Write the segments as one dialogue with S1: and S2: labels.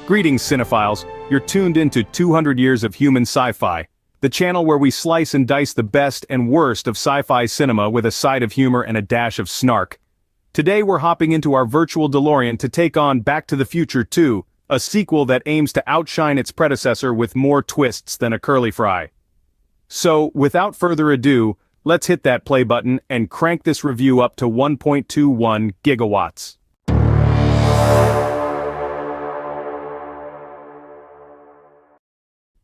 S1: Greetings, cinephiles. You're tuned into 200 Years of Human Sci-Fi, the channel where we slice and dice the best and worst of sci-fi cinema with a side of humor and a dash of snark. Today we're hopping into our virtual DeLorean to take on Back to the Future 2, a sequel that aims to outshine its predecessor with more twists than a curly fry. So, without further ado, let's hit that play button and crank this review up to 1.21 gigawatts.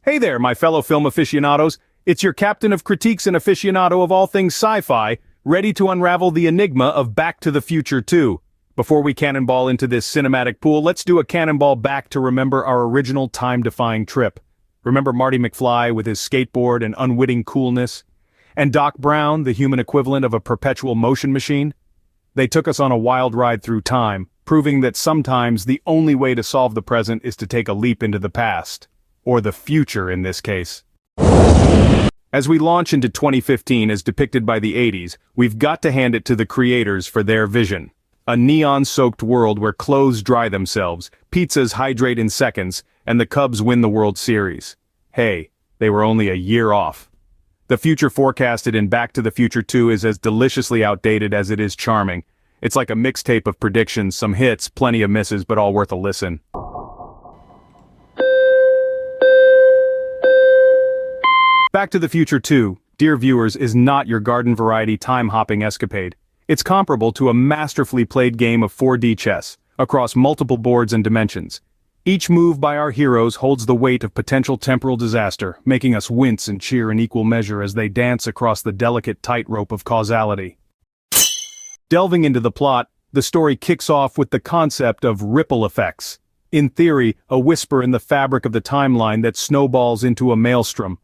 S1: Hey there, my fellow film aficionados. It's your captain of critiques and aficionado of all things sci-fi, ready to unravel the enigma of Back to the Future 2. Before we cannonball into this cinematic pool, let's do a cannonball back to remember our original time-defying trip. Remember Marty McFly with his skateboard and unwitting coolness? And Doc Brown, the human equivalent of a perpetual motion machine? They took us on a wild ride through time, proving that sometimes the only way to solve the present is to take a leap into the past. Or the future in this case. As we launch into 2015 as depicted by the 80s, we've got to hand it to the creators for their vision. A neon-soaked world where clothes dry themselves, pizzas hydrate in seconds, and the Cubs win the World Series. Hey, they were only a year off. The future forecasted in Back to the Future 2 is as deliciously outdated as it is charming. It's like a mixtape of predictions, some hits, plenty of misses, but all worth a listen. Back to the Future 2, dear viewers, is not your garden-variety time-hopping escapade. It's comparable to a masterfully played game of 4D chess, across multiple boards and dimensions. Each move by our heroes holds the weight of potential temporal disaster, making us wince and cheer in equal measure as they dance across the delicate tightrope of causality. Delving into the plot, the story kicks off with the concept of ripple effects. In theory, a whisper in the fabric of the timeline that snowballs into a maelstrom.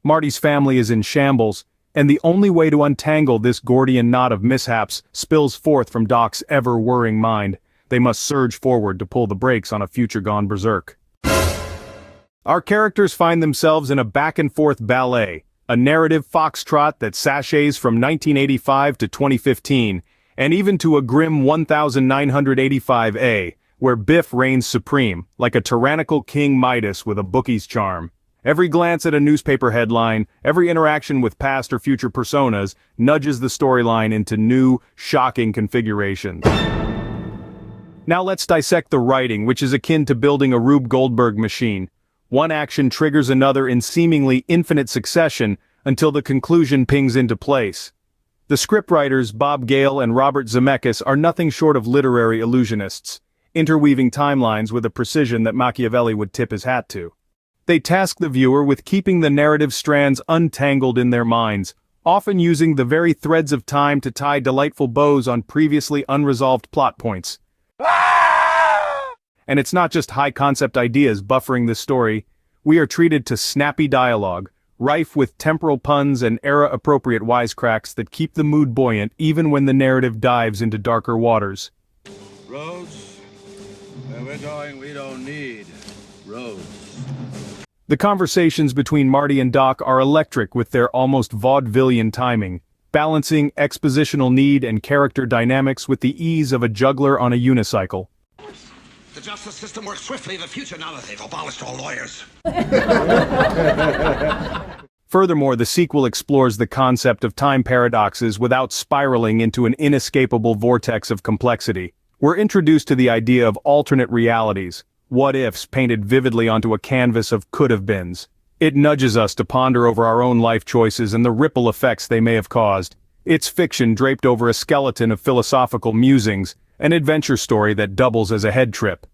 S1: Marty's family is in shambles, and the only way to untangle this Gordian knot of mishaps spills forth from Doc's ever-worrying mind. They must surge forward to pull the brakes on a future gone berserk. Our characters find themselves in a back-and-forth ballet, a narrative foxtrot that sashays from 1985 to 2015, and even to a grim 1985A, where Biff reigns supreme, like a tyrannical King Midas with a bookie's charm. Every glance at a newspaper headline, every interaction with past or future personas, nudges the storyline into new, shocking configurations. Now let's dissect the writing, which is akin to building a Rube Goldberg machine. One action triggers another in seemingly infinite succession until the conclusion pings into place. The scriptwriters Bob Gale and Robert Zemeckis are nothing short of literary illusionists, interweaving timelines with a precision that Machiavelli would tip his hat to. They task the viewer with keeping the narrative strands untangled in their minds, often using the very threads of time to tie delightful bows on previously unresolved plot points. And it's not just high-concept ideas buffering this story. We are treated to snappy dialogue, rife with temporal puns and era-appropriate wisecracks that keep the mood buoyant even when the narrative dives into darker waters.
S2: Roads? Where we're going, we don't need roads.
S1: The conversations between Marty and Doc are electric with their almost vaudevillian timing, balancing expositional need and character dynamics with the ease of a juggler on a unicycle.
S3: The justice system works swiftly in the future now that they've abolished all lawyers.
S1: Furthermore, the sequel explores the concept of time paradoxes without spiraling into an inescapable vortex of complexity. We're introduced to the idea of alternate realities, what-ifs painted vividly onto a canvas of could-have-beens. It nudges us to ponder over our own life choices and the ripple effects they may have caused. It's fiction draped over a skeleton of philosophical musings, an adventure story that doubles as a head trip.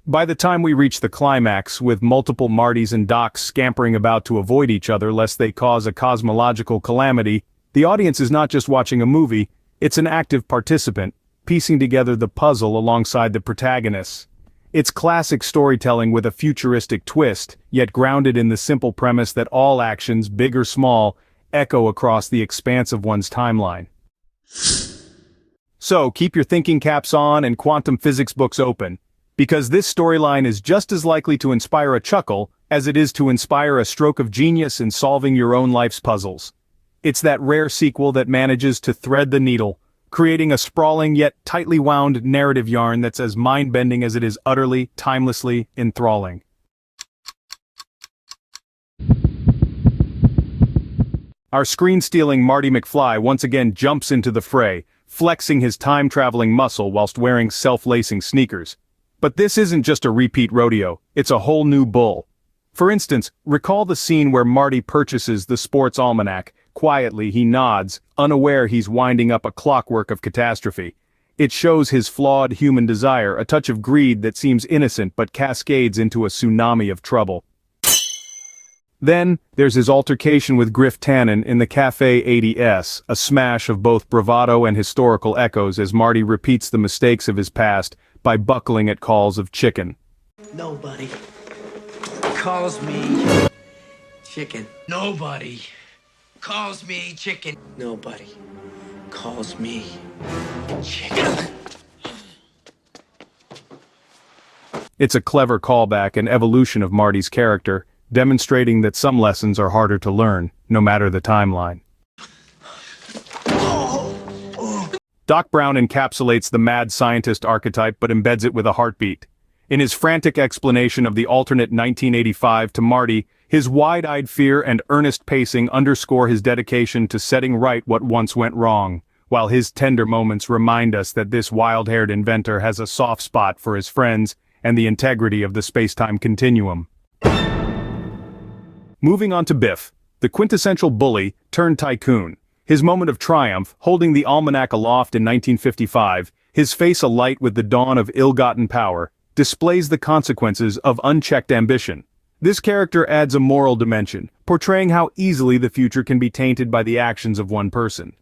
S1: By the time we reach the climax, with multiple Martys and Docs scampering about to avoid each other lest they cause a cosmological calamity, the audience is not just watching a movie, it's an active participant, piecing together the puzzle alongside the protagonists. It's classic storytelling with a futuristic twist, yet grounded in the simple premise that all actions, big or small, echo across the expanse of one's timeline. So, keep your thinking caps on and quantum physics books open, because this storyline is just as likely to inspire a chuckle as it is to inspire a stroke of genius in solving your own life's puzzles. It's that rare sequel that manages to thread the needle, creating a sprawling yet tightly wound narrative yarn that's as mind-bending as it is utterly, timelessly enthralling. Our screen-stealing Marty McFly once again jumps into the fray, flexing his time-traveling muscle whilst wearing self-lacing sneakers. But this isn't just a repeat rodeo, it's a whole new bull. For instance, recall the scene where Marty purchases the sports almanac. Quietly, he nods, unaware he's winding up a clockwork of catastrophe. It shows his flawed human desire, a touch of greed that seems innocent but cascades into a tsunami of trouble. Then, there's his altercation with Griff Tannen in the Cafe 80s, a smash of both bravado and historical echoes as Marty repeats the mistakes of his past by buckling at calls of chicken.
S4: Nobody calls me chicken. Nobody calls me chicken. Nobody calls me chicken.
S1: It's a clever callback and evolution of Marty's character, demonstrating that some lessons are harder to learn, no matter the timeline. Doc Brown encapsulates the mad scientist archetype but embeds it with a heartbeat. In his frantic explanation of the alternate 1985 to Marty, his wide-eyed fear and earnest pacing underscore his dedication to setting right what once went wrong, while his tender moments remind us that this wild-haired inventor has a soft spot for his friends and the integrity of the space-time continuum. Moving on to Biff, the quintessential bully turned tycoon. His moment of triumph, holding the almanac aloft in 1955, his face alight with the dawn of ill-gotten power, displays the consequences of unchecked ambition. This character adds a moral dimension, portraying how easily the future can be tainted by the actions of one person.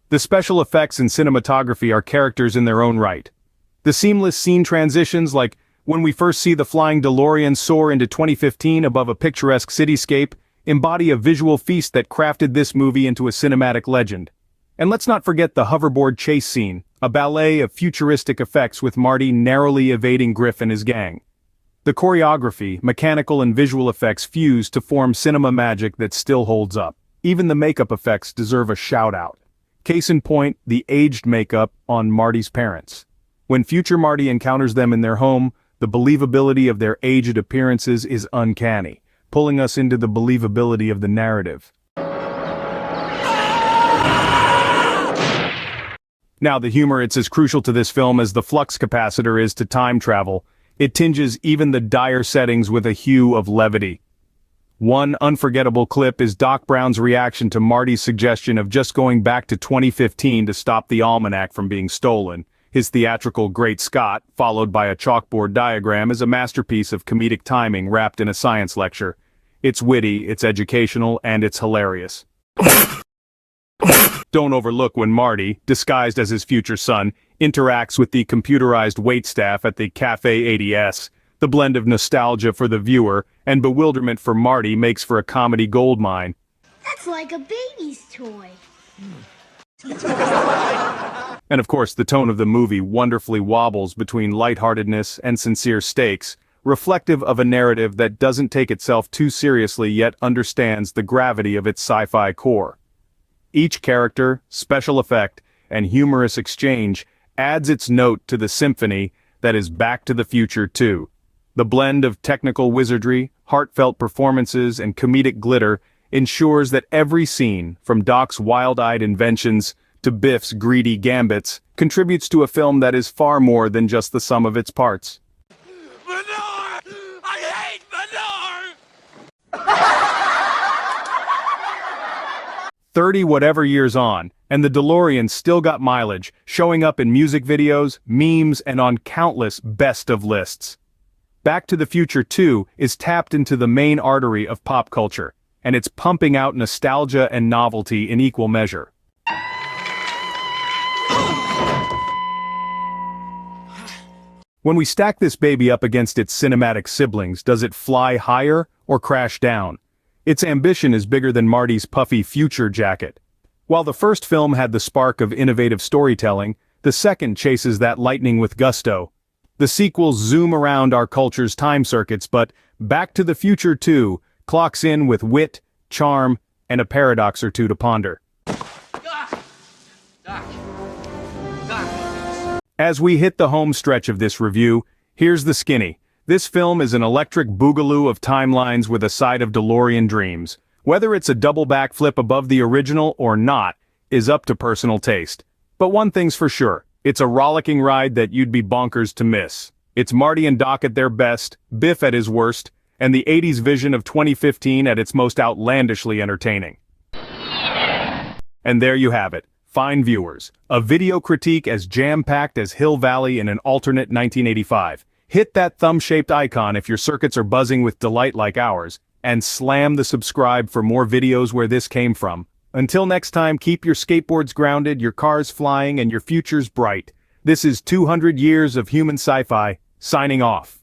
S1: The special effects and cinematography are characters in their own right. The seamless scene transitions, like when we first see the flying DeLorean soar into 2015 above a picturesque cityscape, embody a visual feast that crafted this movie into a cinematic legend. And let's not forget the hoverboard chase scene, a ballet of futuristic effects with Marty narrowly evading Griff and his gang. The choreography, mechanical and visual effects fuse to form cinema magic that still holds up. Even the makeup effects deserve a shout-out. Case in point, the aged makeup on Marty's parents. When future Marty encounters them in their home, the believability of their aged appearances is uncanny, pulling us into the believability of the narrative. Now, the humor, it's as crucial to this film as the flux capacitor is to time travel. It tinges even the dire settings with a hue of levity. One unforgettable clip is Doc Brown's reaction to Marty's suggestion of just going back to 2015 to stop the almanac from being stolen. His theatrical Great Scott, followed by a chalkboard diagram, is a masterpiece of comedic timing wrapped in a science lecture. It's witty, it's educational, and it's hilarious. Don't overlook when Marty, disguised as his future son, interacts with the computerized waitstaff at the Cafe 80s. The blend of nostalgia for the viewer and bewilderment for Marty makes for a comedy goldmine.
S5: That's like a baby's toy.
S1: And of course, the tone of the movie wonderfully wobbles between lightheartedness and sincere stakes, reflective of a narrative that doesn't take itself too seriously yet understands the gravity of its sci-fi core. Each character, special effect, and humorous exchange adds its note to the symphony that is Back to the Future 2. The blend of technical wizardry, heartfelt performances, and comedic glitter ensures that every scene, from Doc's wild-eyed inventions to Biff's greedy gambits, contributes to a film that is far more than just the sum of its parts.
S2: Manure! I hate manure!
S1: 30 whatever years on, and the DeLorean still got mileage, showing up in music videos, memes, and on countless best of lists. Back to the Future 2 is tapped into the main artery of pop culture, and it's pumping out nostalgia and novelty in equal measure. When we stack this baby up against its cinematic siblings, does it fly higher or crash down? Its ambition is bigger than Marty's puffy future jacket. While the first film had the spark of innovative storytelling, the second chases that lightning with gusto. The sequels zoom around our culture's time circuits, but Back to the Future 2 clocks in with wit, charm, and a paradox or two to ponder. As we hit the home stretch of this review, here's the skinny. This film is an electric boogaloo of timelines with a side of DeLorean dreams. Whether it's a double backflip above the original or not, is up to personal taste. But one thing's for sure, it's a rollicking ride that you'd be bonkers to miss. It's Marty and Doc at their best, Biff at his worst, and the 80s vision of 2015 at its most outlandishly entertaining. And there you have it, fine viewers. A video critique as jam-packed as Hill Valley in an alternate 1985. Hit that thumb-shaped icon if your circuits are buzzing with delight like ours, and slam the subscribe for more videos where this came from. Until next time, keep your skateboards grounded, your cars flying, and your futures bright. This is 200 years of human sci-fi, signing off.